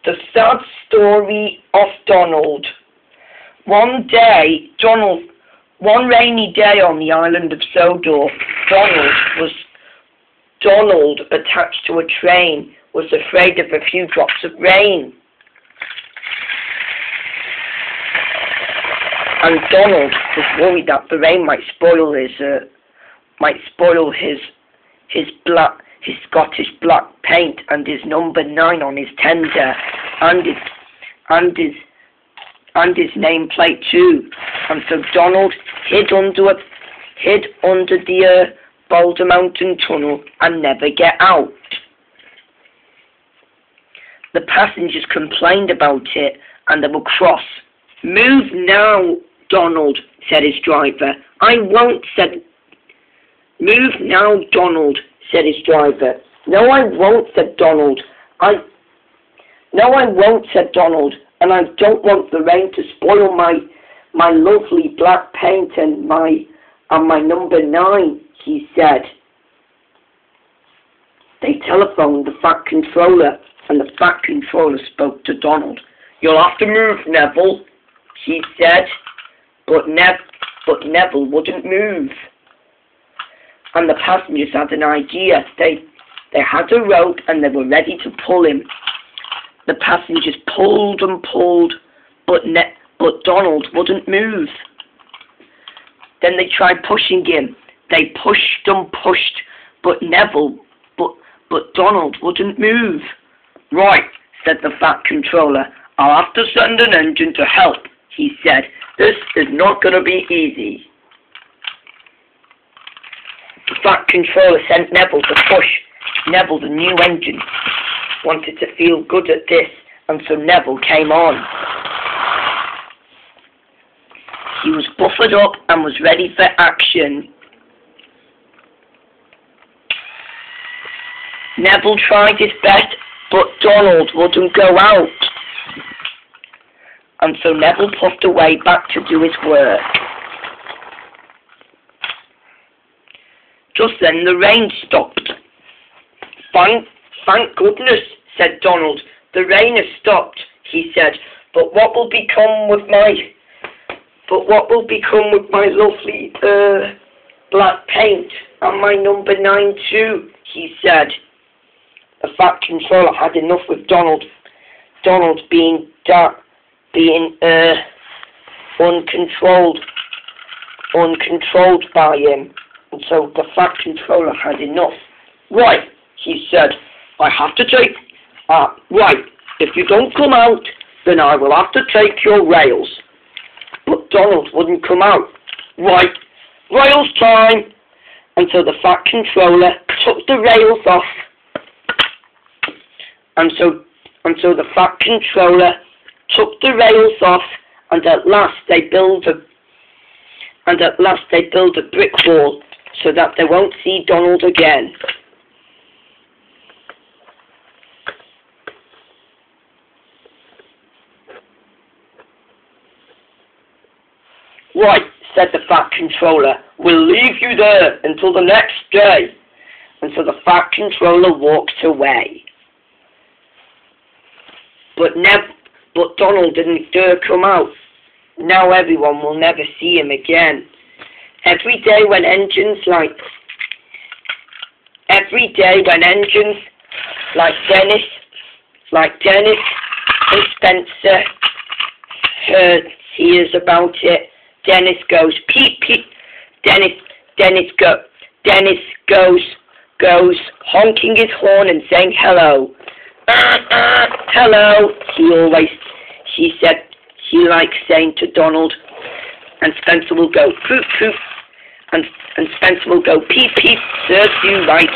The sad story of Donald. One rainy day on the island of Sodor, Donald, attached to a train, was afraid of a few drops of rain. And Donald was worried that the rain might spoil his Scottish black paint and his number 9 on his tender and his nameplate too. And so Donald hid under the Boulder Mountain Tunnel and never get out. The passengers complained about it and they were cross. "Move now, Donald," said his driver. "I won't," said... "Move now, Donald," said his driver. "No, I won't," said Donald. "No, I won't," said Donald, "and I don't want the rain to spoil my lovely black paint and my number 9, he said. They telephoned the Fat Controller, and the Fat Controller spoke to Donald. "You'll have to move, Neville," he said, but Neville wouldn't move. And the passengers had an idea. They had a rope and they were ready to pull him. The passengers pulled and pulled, but Donald wouldn't move. Then they tried pushing him. They pushed and pushed, but Donald wouldn't move. "Right," said the Fat Controller. "I'll have to send an engine to help," he said. "This is not going to be easy." The Fat Controller sent Neville to push. Neville, the new engine, wanted to feel good at this, and so Neville came on. He was buffered up and was ready for action. Neville tried his best, but Donald wouldn't go out. And so Neville puffed away back to do his work. Just then the rain stopped. Thank goodness," said Donald. "The rain has stopped," he said. But what will become with my lovely black paint and my number 9 too?" he said. The Fat Controller had enough with Donald being uncontrolled by him. And so the Fat Controller had enough. "Right," he said, "I have to take... right, if you don't come out, then I will have to take your rails." But Donald wouldn't come out. "Right, rails time!" And so the Fat Controller took the rails off. And so the Fat Controller took the rails off, and at last they built a brick wall so that they won't see Donald again. "Right," said the Fat Controller, "we'll leave you there until the next day." And so the Fat Controller walked away. But Donald didn't dare come out. Now everyone will never see him again. Every day when engines like Dennis and Spencer hears about it, Dennis goes peep peep. Dennis goes honking his horn and saying hello. Hello, he said he likes saying to Donald. And Spencer will go poop poop, and Spencer will go peep peep, serves you right.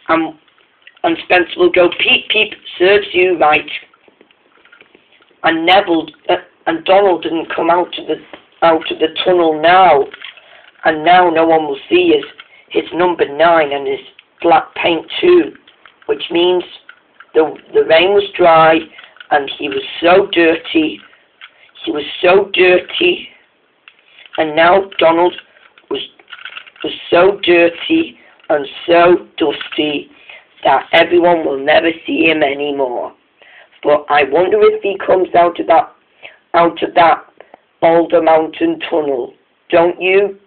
And Spencer will go peep peep, serves you right. And Donald didn't come out of the tunnel now, and now no one will see his number 9 and his black paint too, which means the rain was dry and he was so dirty. And now Donald was so dirty and so dusty that everyone will never see him anymore. But I wonder if he comes out of that Boulder Mountain tunnel, don't you?